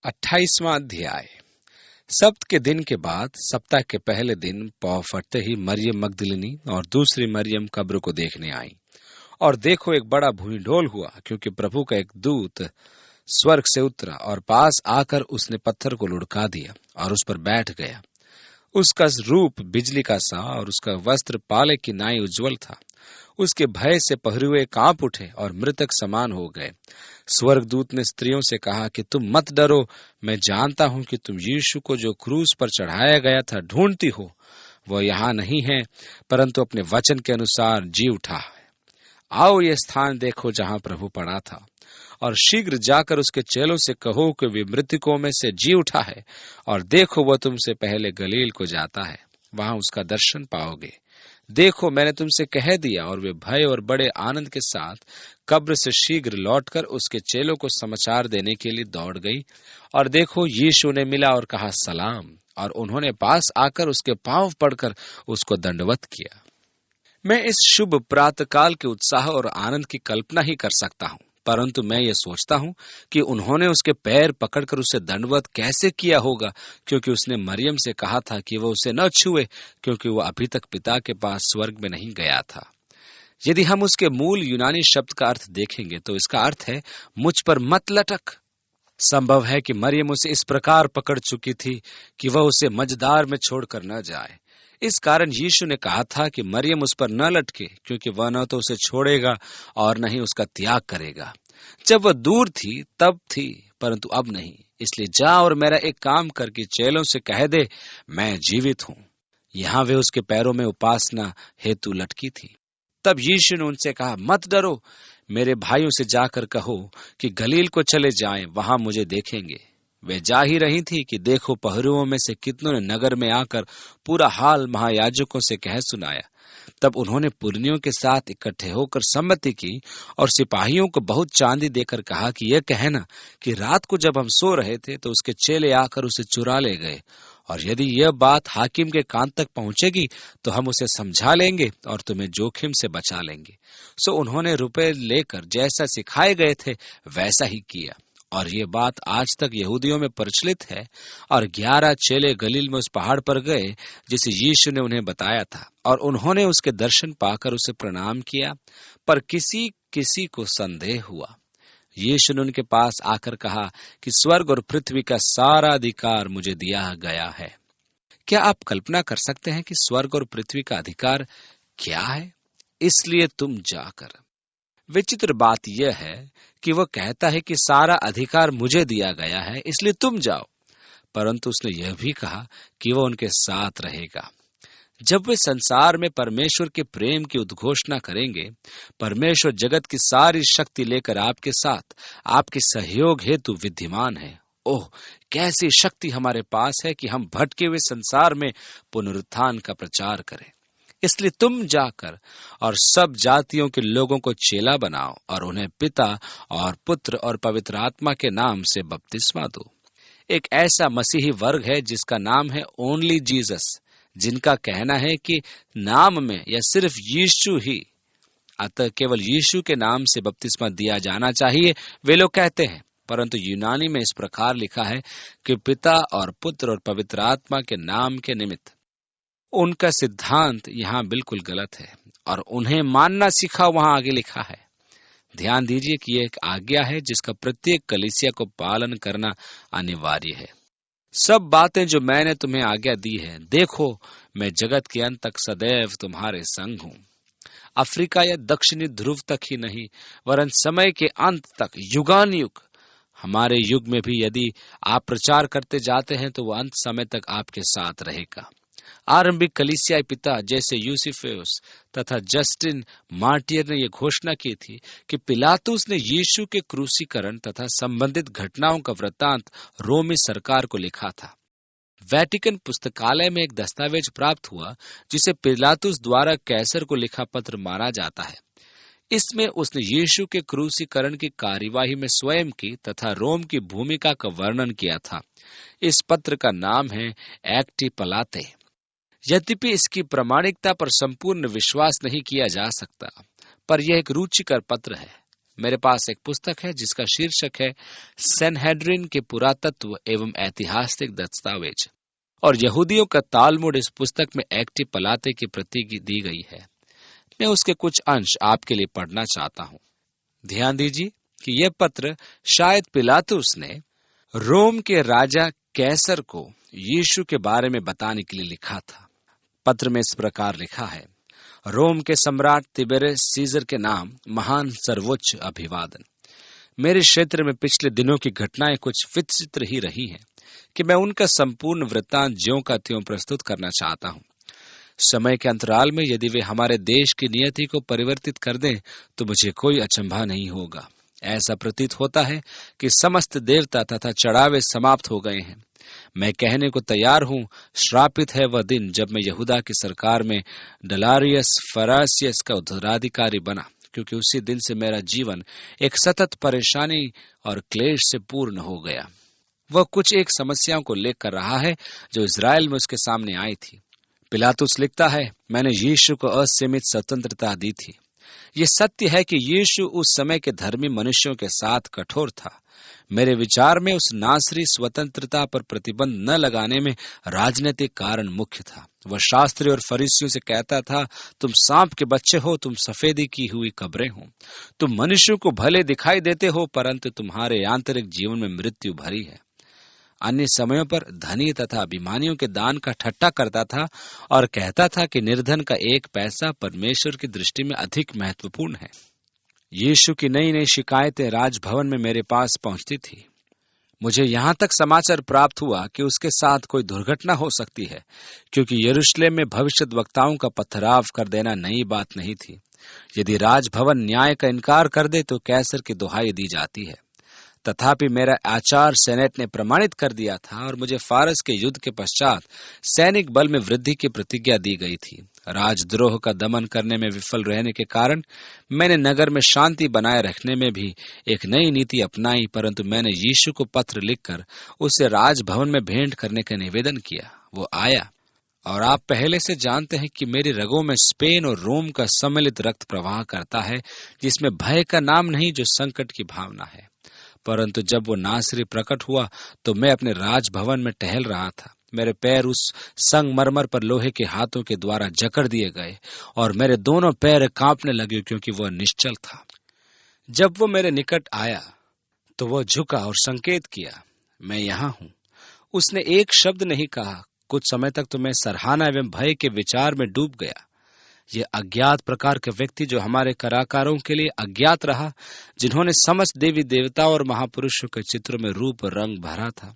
28वां अध्याय। सब्त के दिन के बाद सप्ताह के पहले दिन पौ फटते ही मरियम मगदलिनी और दूसरी मरियम कब्र को देखने आई। और देखो, एक बड़ा भूमिडोल हुआ, क्योंकि प्रभु का एक दूत स्वर्ग से उतरा और पास आकर उसने पत्थर को लुढ़का दिया और उस पर बैठ गया। उसका रूप बिजली का सा और उसका वस्त्र पाले की नाई उज्जवल था। उसके भय से पहरुए कांप उठे और मृतक समान हो गए। स्वर्गदूत ने स्त्रियों से कहा कि तुम मत डरो, मैं जानता हूं कि तुम यीशु को जो क्रूस पर चढ़ाया गया था ढूंढती हो। वह यहाँ नहीं है, परंतु अपने वचन के अनुसार जी उठा है। आओ ये स्थान देखो जहां प्रभु पड़ा था, और शीघ्र जाकर उसके चेलों से कहो कि वे मृतकों में से जी उठा है, और देखो वह तुमसे पहले गलील को जाता है, वहां उसका दर्शन पाओगे। देखो, मैंने तुमसे कह दिया। और वे भय और बड़े आनंद के साथ कब्र से शीघ्र लौटकर उसके चेलों को समाचार देने के लिए दौड़ गई। और देखो, यीशु ने मिला और कहा सलाम, और उन्होंने पास आकर उसके पांव पड़कर उसको दंडवत किया। मैं इस शुभ प्रातःकाल के उत्साह और आनंद की कल्पना ही कर सकता हूं, परंतु मैं ये सोचता हूं कि उन्होंने उसके पैर पकड़कर उसे दंडवत कैसे किया होगा, क्योंकि उसने मरियम से कहा था कि वह उसे न छुए, क्योंकि वह अभी तक पिता के पास स्वर्ग में नहीं गया था। यदि हम उसके मूल यूनानी शब्द का अर्थ देखेंगे तो इसका अर्थ है मुझ पर मत लटक। संभव है कि मरियम उसे इस प्रकार पकड़ चुकी थी कि वह उसे मझधार में छोड़कर न जाए। इस कारण यीशु ने कहा था कि मरियम उस पर न लटके, क्योंकि वह न तो उसे छोड़ेगा और न ही उसका त्याग करेगा। जब वह दूर थी तब थी, परंतु अब नहीं। इसलिए जा और मेरा एक काम करके चेलों से कह दे, मैं जीवित हूं। यहां वे उसके पैरों में उपासना हेतु लटकी थी। तब यीशु ने उनसे कहा, मत डरो, मेरे भाइयों से जाकर कहो कि गलील को चले जाएं, वहां मुझे देखेंगे। वे जा ही रही थी कि देखो, पहरुओं में से कितनों ने नगर में आकर पूरा हाल महायाजकों से कह सुनाया। तब उन्होंने पुरनियों के साथ इकट्ठे होकर सम्मति की और सिपाहियों को बहुत चांदी देकर कहा कि यह कहना कि रात को जब हम सो रहे थे तो उसके चेले आकर उसे चुरा ले गए, और यदि यह बात हाकिम के कान तक पहुंचेगी तो हम उसे समझा लेंगे और तुम्हें जोखिम से बचा लेंगे। सो उन्होंने रुपए लेकर जैसा सिखाए गए थे वैसा ही किया। और ये बात आज तक यहूदियों में प्रचलित है। और 11 चेले गलील में उस पहाड़ पर गए जिसे यीशु ने उन्हें बताया था, और उन्होंने उसके दर्शन पाकर उसे प्रणाम किया, पर किसी किसी को संदेह हुआ। यीशु ने उनके पास आकर कहा कि स्वर्ग और पृथ्वी का सारा अधिकार मुझे दिया गया है। क्या आप कल्पना कर सकते हैं कि स्वर्ग और पृथ्वी का अधिकार क्या है? इसलिए तुम जाकर। विचित्र बात यह है कि वह कहता है कि सारा अधिकार मुझे दिया गया है, इसलिए तुम जाओ, परंतु उसने यह भी कहा कि वह उनके साथ रहेगा। जब वे संसार में परमेश्वर के प्रेम की उद्घोषणा करेंगे, परमेश्वर जगत की सारी शक्ति लेकर आपके साथ आपके सहयोग हेतु विद्यमान है। ओह, कैसी शक्ति हमारे पास है कि हम भटके हुए संसार में पुनरुत्थान का प्रचार करें। इसलिए तुम जाकर और सब जातियों के लोगों को चेला बनाओ और उन्हें पिता और पुत्र और पवित्र आत्मा के नाम से बपतिस्मा दो। एक ऐसा मसीही वर्ग है जिसका नाम है ओनली जीसस, जिनका कहना है कि नाम में या सिर्फ यीशु ही, अतः केवल यीशु के नाम से बपतिस्मा दिया जाना चाहिए, वे लोग कहते हैं। परंतु यूनानी में इस प्रकार लिखा है कि पिता और पुत्र और पवित्र आत्मा के नाम के निमित्त। उनका सिद्धांत यहाँ बिल्कुल गलत है और उन्हें मानना सीखा वहां आगे लिखा है। ध्यान दीजिए कि यह एक आज्ञा है जिसका प्रत्येक कलीसिया को पालन करना अनिवार्य है। सब बातें जो मैंने तुम्हें आज्ञा दी है, देखो, मैं जगत के अंत तक सदैव तुम्हारे संग हूं। अफ्रीका या दक्षिणी ध्रुव तक ही नहीं, वरन समय के अंत तक, युगानुयुग। हमारे युग में भी यदि आप प्रचार करते जाते हैं तो वह अंत समय तक आपके साथ रहेगा। आरंभिक कलीसियाई पिता जैसे यूसिफेउस तथा जस्टिन मार्टियर ने यह घोषणा की थी कि पिलातुस ने यीशु के क्रूसीकरण तथा संबंधित घटनाओं का वृत्तांत रोमी सरकार को लिखा था। वेटिकन पुस्तकालय में एक दस्तावेज प्राप्त हुआ जिसे पिलातुस द्वारा कैसर को लिखा पत्र माना जाता है। इसमें उसने यीशु के क्रूसीकरण की कार्यवाही में स्वयं की तथा रोम की भूमिका का वर्णन किया था। इस पत्र का नाम है एक्टी पलाते। यद्यपि इसकी प्रामाणिकता पर संपूर्ण विश्वास नहीं किया जा सकता, पर यह एक रुचिकर पत्र है। मेरे पास एक पुस्तक है जिसका शीर्षक है सनहेड्रिन के पुरातत्व एवं ऐतिहासिक दस्तावेज, और यहूदियों का तालमुड इस पुस्तक में एक्टी पलाते की प्रति दी गई है। मैं उसके कुछ अंश आपके लिए पढ़ना चाहता हूँ। ध्यान दीजिए कि यह पत्र शायद पिलातुस ने रोम के राजा कैसर को यीशु के बारे में बताने के लिए लिखा था। पत्र में इस प्रकार लिखा है, रोम के सम्राट तिबेरियस सीजर के नाम महान सर्वोच्च अभिवादन। मेरे क्षेत्र में पिछले दिनों की घटनाएं कुछ विचित्र ही रही हैं कि मैं उनका संपूर्ण वृत्तांत ज्यों का त्यों प्रस्तुत करना चाहता हूं। समय के अंतराल में यदि वे हमारे देश की नियति को परिवर्तित कर दें तो मुझे कोई अचंभा नहीं होगा। ऐसा प्रतीत होता है कि समस्त देवता तथा चढ़ावे समाप्त हो गए हैं। मैं कहने को तैयार हूं, श्रापित है वह दिन जब मैं यहूदा की सरकार में डलारियस फरासियस का उत्तराधिकारी बना, क्योंकि उसी दिन से मेरा जीवन एक सतत परेशानी और क्लेश से पूर्ण हो गया। वह कुछ एक समस्याओं को लेकर रहा है जो इजराइल में उसके सामने आई थी। पिलातुस लिखता है, मैंने यीशु को असीमित स्वतंत्रता दी थी। ये सत्य है कि यीशु उस समय के धर्मी मनुष्यों के साथ कठोर था। मेरे विचार में उस नासरी स्वतंत्रता पर प्रतिबंध न लगाने में राजनीतिक कारण मुख्य था। वह शास्त्री और फरीसियों से कहता था, तुम सांप के बच्चे हो, तुम सफेदी की हुई कब्रें हो, तुम मनुष्यों को भले दिखाई देते हो परंतु तुम्हारे आंतरिक जीवन में मृत्यु भरी है। अन्य समयों पर धनी तथा अभिमानियों के दान का ठट्टा करता था और कहता था कि निर्धन का एक पैसा परमेश्वर की दृष्टि में अधिक महत्वपूर्ण है। यीशु की नई नई शिकायतें राजभवन में मेरे पास पहुंचती थी। मुझे यहां तक समाचार प्राप्त हुआ कि उसके साथ कोई दुर्घटना हो सकती है, क्योंकि यरूशलेम में भविष्यद्वक्ताओं का पथराव कर देना नई बात नहीं थी। यदि राजभवन न्याय का इनकार कर दे तो कैसर की दुहाई दी जाती है। तथापि मेरा आचार सेनेट ने प्रमाणित कर दिया था और मुझे फारस के युद्ध के पश्चात सैनिक बल में वृद्धि की प्रतिज्ञा दी गई थी। राजद्रोह का दमन करने में विफल रहने के कारण मैंने नगर में शांति बनाए रखने में भी एक नई नीति अपनाई, परंतु मैंने यीशु को पत्र लिखकर उसे राजभवन में भेंट करने का निवेदन किया। वो आया, और आप पहले से जानते हैं कि मेरी रगों में स्पेन और रोम का सम्मिलित रक्त प्रवाह करता है, जिसमें भय का नाम नहीं, जो संकट की भावना है। परंतु जब वो नासरी प्रकट हुआ तो मैं अपने राजभवन में टहल रहा था। मेरे पैर उस संगमरमर पर लोहे के हाथों के द्वारा जकड़ दिए गए और मेरे दोनों पैर कांपने लगे, क्योंकि वह निश्चल था। जब वो मेरे निकट आया तो वह झुका और संकेत किया, मैं यहाँ हूँ। उसने एक शब्द नहीं कहा। कुछ समय तक तो मैं सराहना एवं भय के विचार में डूब गया। ये अज्ञात प्रकार के व्यक्ति जो हमारे कलाकारों के लिए अज्ञात रहा, जिन्होंने समस्त देवी देवता और महापुरुषों के चित्रों में रूप रंग भरा था,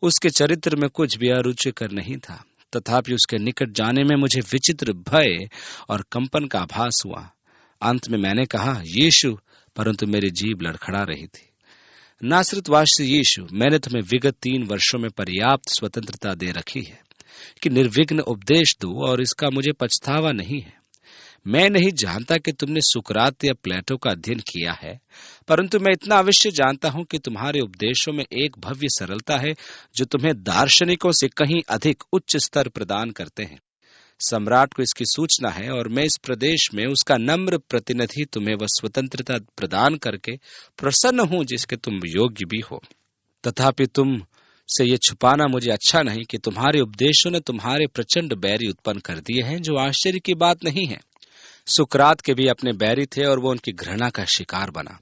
उसके चरित्र में कुछ भी अरुचिकर नहीं था। तथापि उसके निकट जाने में मुझे विचित्र भय और कंपन का आभास हुआ। अंत में मैंने कहा, यीशु, परंतु मेरी जीभ लड़खड़ा रही थी। नासरतवासी यीशु, मैंने तुम्हें विगत 3 वर्षों में पर्याप्त स्वतंत्रता दे रखी है कि निर्विघ्न उपदेश दो, और इसका मुझे पछतावा नहीं है। मैं नहीं जानता कि तुमने सुकरात या प्लेटो का अध्ययन किया है, परंतु मैं इतना अवश्य जानता हूं कि तुम्हारे उपदेशों में एक भव्य सरलता है जो तुम्हें दार्शनिकों से कहीं अधिक उच्च स्तर प्रदान करते हैं। सम्राट को इसकी सूचना है और मैं इस प्रदेश में उसका नम्र प्रतिनिधि तुम्हें वह स्वतंत्रता प्रदान करके प्रसन्न हूं जिसके तुम योग्य भी हो। तथापि तुम से ये छुपाना मुझे अच्छा नहीं कि तुम्हारे उपदेशों ने तुम्हारे प्रचंड बैरी उत्पन्न कर दिए हैं, जो आश्चर्य की बात नहीं है। सुकरात के भी अपने बैरी थे और वो उनकी घृणा का शिकार बना,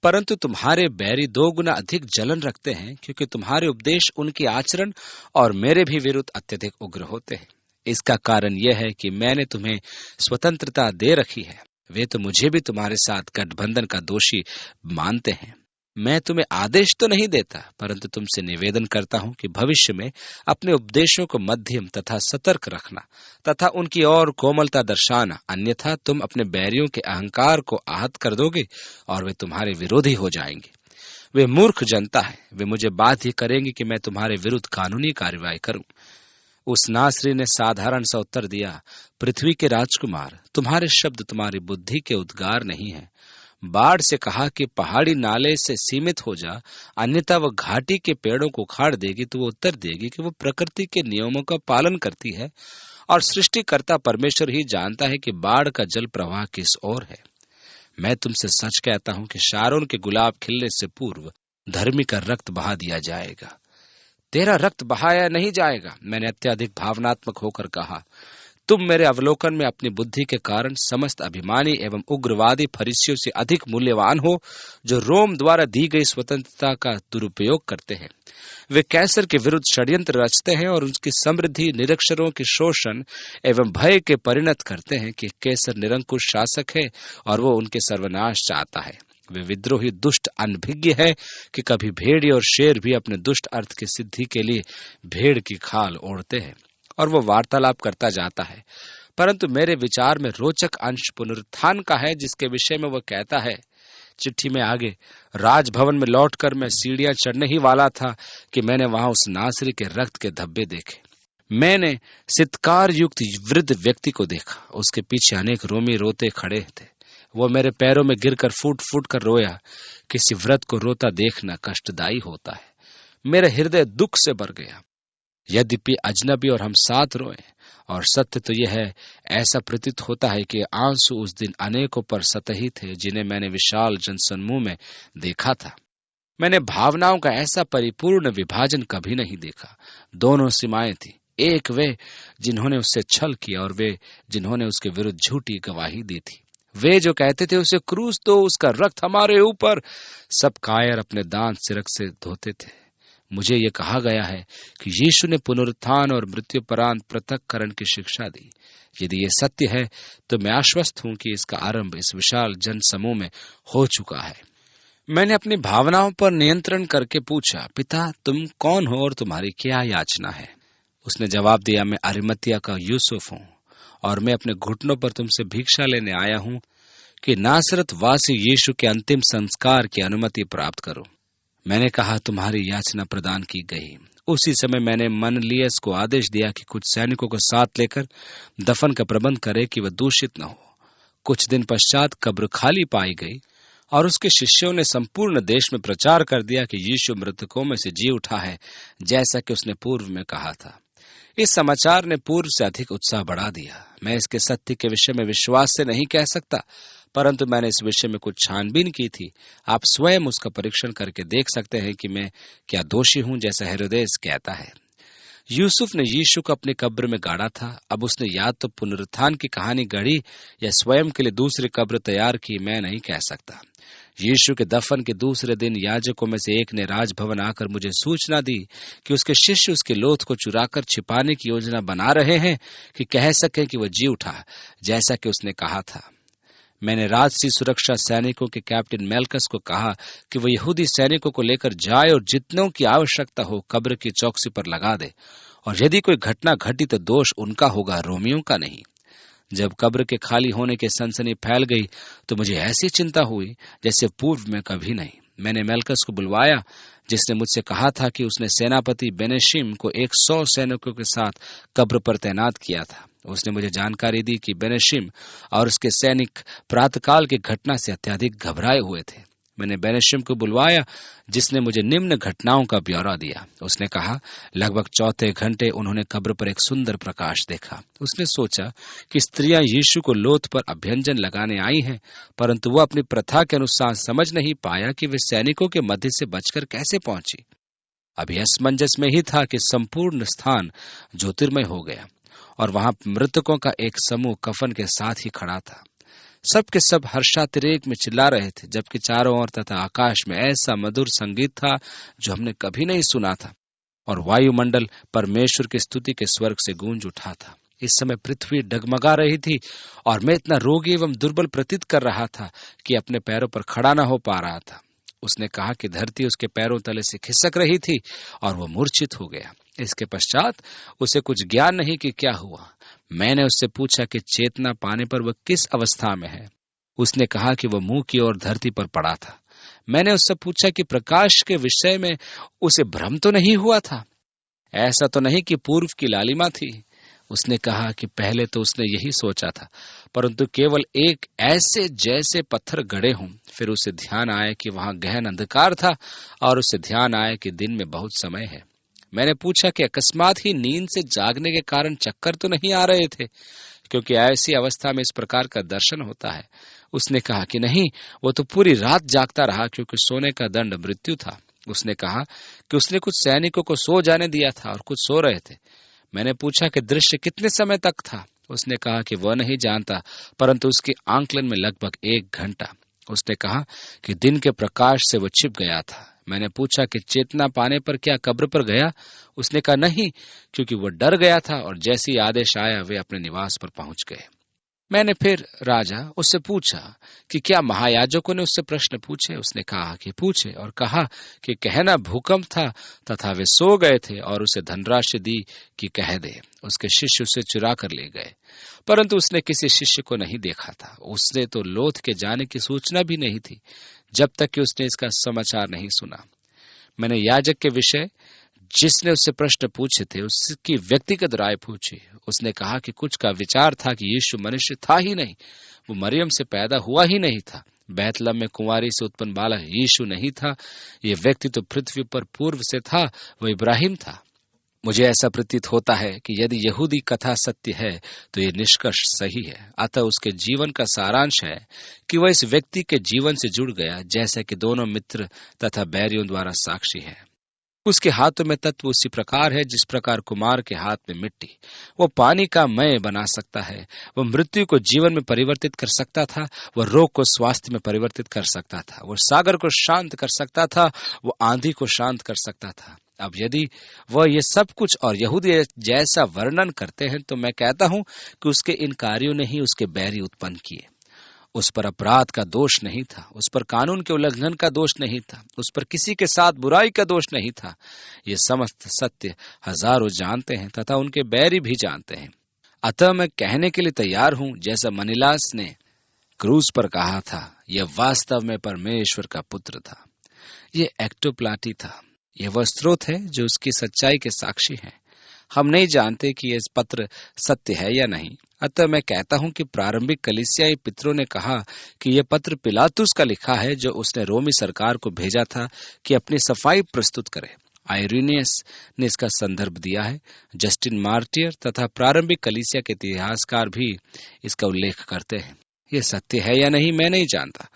परंतु तुम्हारे बैरी 2 गुना अधिक जलन रखते हैं, क्योंकि तुम्हारे उपदेश उनके आचरण और मेरे भी विरुद्ध अत्यधिक उग्र होते हैं। इसका कारण यह है कि मैंने तुम्हें स्वतंत्रता दे रखी है। वे तो मुझे भी तुम्हारे साथ गठबंधन का दोषी मानते हैं। मैं तुम्हें आदेश तो नहीं देता, परंतु तुमसे निवेदन करता हूं कि भविष्य में अपने उपदेशों को मध्यम तथा सतर्क रखना तथा उनकी और कोमलता दर्शाना, अन्यथा तुम अपने बैरियों के अहंकार को आहत कर दोगे और वे तुम्हारे विरोधी हो जाएंगे। वे मूर्ख जनता है, वे मुझे बाध्य करेंगे कि मैं तुम्हारे विरुद्ध कानूनी कार्रवाई करूं। उस नासरी ने साधारण सा उत्तर दिया, पृथ्वी के राजकुमार, तुम्हारे शब्द तुम्हारी बुद्धि के उद्गार नहीं है। बाढ़ से कहा कि पहाड़ी नाले से सीमित हो जा, अन्यथा वह घाटी के पेड़ों को उखाड़ देगी, तो वो उत्तर देगी कि वो प्रकृति के नियमों का पालन करती है और सृष्टिकर्ता परमेश्वर ही जानता है कि बाढ़ का जल प्रवाह किस ओर है। मैं तुमसे सच कहता हूं कि शारोन के गुलाब खिलने से पूर्व धर्मी का रक्त बहा दिया जाएगा। तेरा रक्त बहाया नहीं जाएगा, मैंने अत्यधिक भावनात्मक होकर कहा। तुम मेरे अवलोकन में अपनी बुद्धि के कारण समस्त अभिमानी एवं उग्रवादी फरीसियों से अधिक मूल्यवान हो, जो रोम द्वारा दी गई स्वतंत्रता का दुरुपयोग करते हैं। वे कैसर के विरुद्ध षड्यंत्र रचते हैं और उनकी समृद्धि निरक्षरों के शोषण एवं भय के परिणत करते हैं कि कैसर निरंकुश शासक है और वो उनके सर्वनाश चाहता है। वे विद्रोही दुष्ट अनभिज्ञ है कि कभी भेड़िए और शेर भी अपने दुष्ट अर्थ की सिद्धि के लिए भेड़ की खाल ओढ़ते हैं। और वो वार्तालाप करता जाता है, परंतु मेरे विचार में रोचक अंश पुनरुत्थान का है, जिसके विषय में वह कहता है। चिट्ठी में आगे, राजभवन में लौटकर मैं सीढ़ियां चढ़ने ही वाला था कि मैंने वहां उस नासरी के रक्त के धब्बे देखे। मैंने सित्कार युक्त वृद्ध व्यक्ति को देखा, उसके पीछे अनेक रोमी रोते खड़े थे। वो मेरे पैरों में गिरकर फूट फूट कर रोया। किसी वृद्ध को रोता देखना कष्टदायी होता है। मेरा हृदय दुख से भर गया। यद्यपि अजनबी और हम साथ रोए, और सत्य तो यह है, ऐसा प्रतीत होता है कि आंसू उस दिन अनेकों पर सतही थे जिन्हें मैंने विशाल जनसमूह में देखा था। मैंने भावनाओं का ऐसा परिपूर्ण विभाजन कभी नहीं देखा। दोनों सीमाएं थी, एक वे जिन्होंने उससे छल किया और वे जिन्होंने उसके विरुद्ध झूठी गवाही दी थी। वे जो कहते थे उसे क्रूस दो, उसका रक्त हमारे ऊपर। सब कायर अपने दांत सिरक से धोते थे। मुझे यह कहा गया है कि यीशु ने पुनरुत्थान और मृत्युपरांत पृथक्करण की शिक्षा दी। यदि यह सत्य है तो मैं आश्वस्त हूं कि इसका आरंभ इस विशाल जन समूह में हो चुका है। मैंने अपनी भावनाओं पर नियंत्रण करके पूछा, पिता तुम कौन हो और तुम्हारी क्या याचना है? उसने जवाब दिया, मैं अरिमतिया का यूसुफ हूं और मैं अपने घुटनों पर तुमसे भिक्षा लेने आया हूं कि नासरत वासी यीशु के अंतिम संस्कार की अनुमति प्राप्त करो। मैंने कहा, तुम्हारी याचना प्रदान की गई। उसी समय मैंने मनलियस को आदेश दिया कि कुछ सैनिकों को साथ लेकर दफन का प्रबंध करे कि वह दूषित न हो। कुछ दिन पश्चात कब्र खाली पाई गई और उसके शिष्यों ने संपूर्ण देश में प्रचार कर दिया कि यीशु मृतकों में से जी उठा है, जैसा कि उसने पूर्व में कहा था। इस समाचार ने पूर्व से अधिक उत्साह बढ़ा दिया। मैं इसके सत्य के विषय में विश्वास से नहीं कह सकता, परंतु मैंने इस विषय में कुछ छानबीन की थी। आप स्वयं उसका परीक्षण करके देख सकते हैं कि मैं क्या दोषी हूं, जैसा हेरोदेस कहता है। यूसुफ ने यीशु को अपनी कब्र में गाड़ा था। अब उसने या तो पुनरुत्थान की कहानी गढ़ी या स्वयं के लिए दूसरी कब्र तैयार की, मैं नहीं कह सकता। यीशु के दफन के दूसरे दिन याजकों में से एक ने राजभवन आकर मुझे सूचना दी कि उसके शिष्य उसके लोथ को चुराकर छिपाने की योजना बना रहे हैं कि कह सके कि वह जी उठा, जैसा कि उसने कहा था। मैंने राजसी सुरक्षा सैनिकों के कैप्टन मेल्कस को कहा कि वह यहूदी सैनिकों को लेकर जाए और जितनों की आवश्यकता हो कब्र की चौकसी पर लगा दे, और यदि कोई घटना घटी तो दोष उनका होगा, रोमियों का नहीं। जब कब्र के खाली होने की सनसनी फैल गई तो मुझे ऐसी चिंता हुई जैसे पूर्व में कभी नहीं। मैंने मेल्कस को बुलवाया, जिसने मुझसे कहा था कि उसने सेनापति बेनेशिम को 100 सैनिकों के साथ कब्र पर तैनात किया था। उसने मुझे जानकारी दी कि बेनेशिम और उसके सैनिक प्रातःकाल की घटना से अत्यधिक घबराए हुए थे। मैंने बेनेशिम को बुलवाया, जिसने मुझे निम्न घटनाओं का ब्यौरा दिया। उसने कहा, लगभग 4 घंटे उन्होंने कब्र पर एक सुंदर प्रकाश देखा। उसने सोचा कि स्त्रियां यीशु को लोथ पर अभ्यंजन लगाने आई हैं, परंतु वह अपनी प्रथा के अनुसार समझ नहीं पाया कि वे सैनिकों के मध्य से बचकर कैसे पहुंची। अभी असमंजस में ही था कि संपूर्ण स्थान ज्योतिर्मय हो गया और वहां मृतकों का एक समूह कफन के साथ ही खड़ा था। सब के सब हर्षातिरेक में चिल्ला रहे थे, जबकि चारों ओर तथा आकाश में ऐसा मधुर संगीत था जो हमने कभी नहीं सुना था, और वायुमंडल परमेश्वर की स्तुति के स्वर्ग से गूंज उठा था। इस समय पृथ्वी डगमगा रही थी और मैं इतना रोगी एवं दुर्बल प्रतीत कर रहा था कि अपने पैरों पर खड़ा न हो पा रहा था। उसने कहा कि धरती उसके पैरों तले से खिसक रही थी और वह मूर्छित हो गया। इसके पश्चात उसे कुछ ज्ञान नहीं कि क्या हुआ। मैंने उससे पूछा कि चेतना पाने पर वह किस अवस्था में है। उसने कहा कि वह मुंह की ओर धरती पर पड़ा था। मैंने उससे पूछा कि प्रकाश के विषय में उसे भ्रम तो नहीं हुआ था, ऐसा तो नहीं कि पूर्व की लालिमा थी। उसने कहा कि पहले तो उसने यही सोचा था, परंतु केवल एक ऐसे जैसे पत्थर गड़े हों। फिर उसे ध्यान आया कि वहां गहन अंधकार था और उसे ध्यान आया कि दिन में बहुत समय है। मैंने पूछा कि अकस्मात ही नींद से जागने के कारण चक्कर तो नहीं आ रहे थे, क्योंकि ऐसी अवस्था में इस प्रकार का दर्शन होता है। उसने कहा कि नहीं, वो तो पूरी रात जागता रहा, क्योंकि सोने का दंड मृत्यु था। उसने कहा कि उसने कुछ सैनिकों को सो जाने दिया था और कुछ सो रहे थे। मैंने पूछा कि दृश्य कितने समय तक था। उसने कहा कि वह नहीं जानता, परंतु उसके आंकलन में लगभग 1 घंटा। उसने कहा कि दिन के प्रकाश से वो छिप गया था। मैंने पूछा कि चेतना पाने पर क्या कब्र पर गया। उसने कहा नहीं, क्योंकि वह डर गया था, और जैसे ही आदेश आया वे अपने निवास पर पहुंच गए। मैंने फिर राजा उससे पूछा कि क्या महायाजकों ने उससे प्रश्न पूछे। उसने कहा कि पूछे, और कहा कि कहना भूकंप था तथा वे सो गए थे, और उसे धनराशि दी कि कह दे। उसके शिष्य उसे चुरा कर ले गए, परंतु उसने किसी शिष्य को नहीं देखा था। उसने तो लोथ के जाने की सूचना भी नहीं थी, जब तक कि उसने इसका समाचार नहीं सुना। मैंने याजक के विषय जिसने उससे प्रश्न पूछे थे उसकी व्यक्तिगत राय पूछी। उसने कहा कि कुछ का विचार था कि यीशु मनुष्य था ही नहीं, वो मरियम से पैदा हुआ ही नहीं था। बैतलहम में कुंवारी से उत्पन्न बालक यीशु नहीं था। ये व्यक्ति तो पृथ्वी पर पूर्व से था, वो इब्राहिम था। मुझे ऐसा प्रतीत होता है कि यदि यहूदी कथा सत्य है तो ये निष्कर्ष सही है। अतः उसके जीवन का सारांश है कि वह इस व्यक्ति के जीवन से जुड़ गया, जैसा कि दोनों मित्र तथा बैरियों द्वारा साक्षी है। उसके हाथों में तत्व उसी प्रकार है जिस प्रकार कुमार के हाथ में मिट्टी। वो पानी का मय बना सकता है, वो मृत्यु को जीवन में परिवर्तित कर सकता था, वो रोग को स्वास्थ्य में परिवर्तित कर सकता था, वो सागर को शांत कर सकता था, वो आंधी को शांत कर सकता था। अब यदि वह ये सब कुछ और यहूदी जैसा वर्णन करते हैं तो मैं कहता हूं कि उसके इन कार्यों ने ही उसके बैरी उत्पन्न किए। उस पर अपराध का दोष नहीं था, उस पर कानून के उल्लंघन का दोष नहीं था, उस पर किसी के साथ बुराई का दोष नहीं था। ये समस्त सत्य हजारों जानते हैं तथा उनके बैरी भी जानते हैं। अतः मैं कहने के लिए तैयार हूं, जैसा मनीलास ने क्रूस पर कहा था, यह वास्तव में परमेश्वर का पुत्र था। यह एक्टोप्लाटी था। यह वह स्रोत है जो उसकी सच्चाई के साक्षी है। हम नहीं जानते कि यह पत्र सत्य है या नहीं। अतः मैं कहता हूं कि प्रारंभिक कलीसियाई पितरों ने कहा कि यह पत्र पिलातुस का लिखा है, जो उसने रोमी सरकार को भेजा था कि अपनी सफाई प्रस्तुत करे। आइरेनियस ने इसका संदर्भ दिया है। जस्टिन मार्टियर तथा प्रारंभिक कलीसिया के इतिहासकार भी इसका उल्लेख करते हैं। यह सत्य है या नहीं मैं नहीं जानता,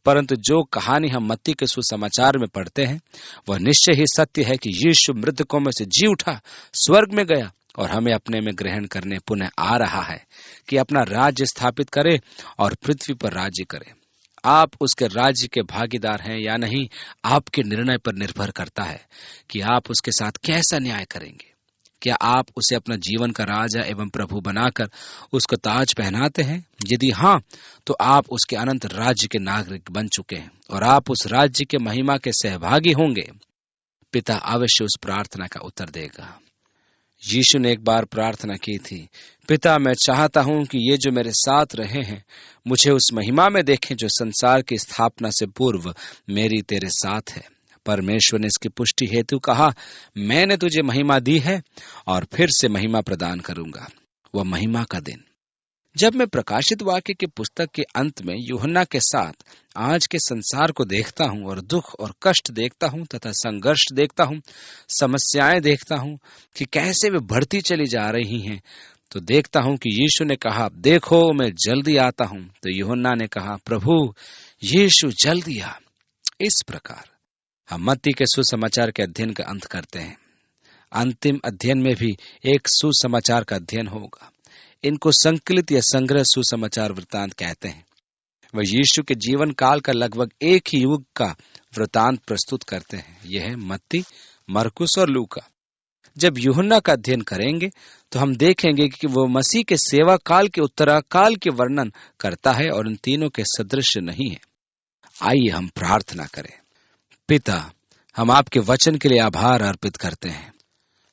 परंतु जो कहानी हम मत्ती के सुसमाचार में पढ़ते हैं वह निश्चय ही सत्य है कि यीशु मृतकों में से जी उठा, स्वर्ग में गया और हमें अपने में ग्रहण करने पुनः आ रहा है कि अपना राज्य स्थापित करे और पृथ्वी पर राज्य करे। आप उसके राज्य के भागीदार हैं या नहीं, आपके निर्णय पर निर्भर करता है कि आप उसके साथ कैसा न्याय करेंगे। क्या आप उसे अपना जीवन का राजा एवं प्रभु बनाकर उसको ताज पहनाते हैं? यदि हाँ, तो आप उसके अनंत राज्य के नागरिक बन चुके हैं और आप उस राज्य के महिमा के सहभागी होंगे। पिता अवश्य उस प्रार्थना का उत्तर देगा। यीशु ने एक बार प्रार्थना की थी, पिता मैं चाहता हूं कि ये जो मेरे साथ रहे हैं मुझे उस महिमा में देखें जो संसार की स्थापना से पूर्व मेरी तेरे साथ है। परमेश्वर ने इसकी पुष्टि हेतु कहा, मैंने तुझे महिमा दी है और फिर से महिमा प्रदान करूंगा। वह महिमा का दिन। जब मैं प्रकाशित वाक्य की पुस्तक के अंत में यूहन्ना के साथ आज के संसार को देखता हूं और दुख और कष्ट देखता हूं तथा संघर्ष देखता हूं, समस्याएं देखता हूं कि कैसे वे बढ़ती चली जा रही हैं, तो देखता हूं कि यीशु ने कहा, देखो मैं जल्दी आता हूं। तो यूहन्ना ने कहा, प्रभु यीशु जल्दी आ। इस प्रकार हम मत्ती के सुसमाचार के अध्ययन का अंत करते हैं। अंतिम अध्ययन में भी एक सुसमाचार का अध्ययन होगा। इनको संकलित या संग्रह सुसमाचार वृतांत कहते हैं। वह यीशु के जीवन काल का लगभग एक ही युग का वृतांत प्रस्तुत करते हैं। यह है मत्ती, मरकुस और लूका। जब यूहन्ना का अध्ययन करेंगे तो हम देखेंगे कि वह मसीह के सेवा काल के उत्तराकाल के वर्णन करता है और इन तीनों के सदृश नहीं है। आइए हम प्रार्थना करें। पिता, हम आपके वचन के लिए आभार अर्पित करते हैं।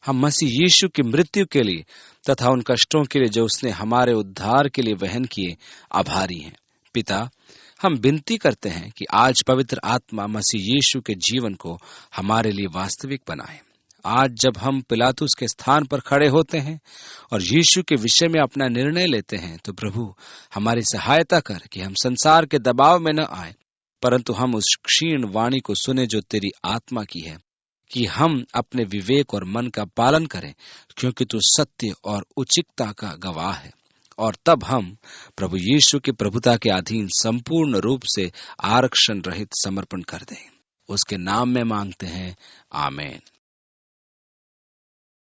हम मसीह यीशु की मृत्यु के लिए तथा उन कष्टों के लिए जो उसने हमारे उद्धार के लिए वहन किए आभारी हैं। पिता, हम विनती करते हैं कि आज पवित्र आत्मा मसीह यीशु के जीवन को हमारे लिए वास्तविक बनाए। आज जब हम पिलातुस के स्थान पर खड़े होते हैं और यीशु के विषय में अपना निर्णय लेते हैं, तो प्रभु हमारी सहायता कर कि हम संसार के दबाव में न आए, परंतु हम उस क्षीण वाणी को सुने जो तेरी आत्मा की है, कि हम अपने विवेक और मन का पालन करें, क्योंकि तू सत्य और उचितता का गवाह है। और तब हम प्रभु यीशु की प्रभुता के अधीन संपूर्ण रूप से आरक्षण रहित समर्पण कर दें। उसके नाम में मांगते हैं, आमीन।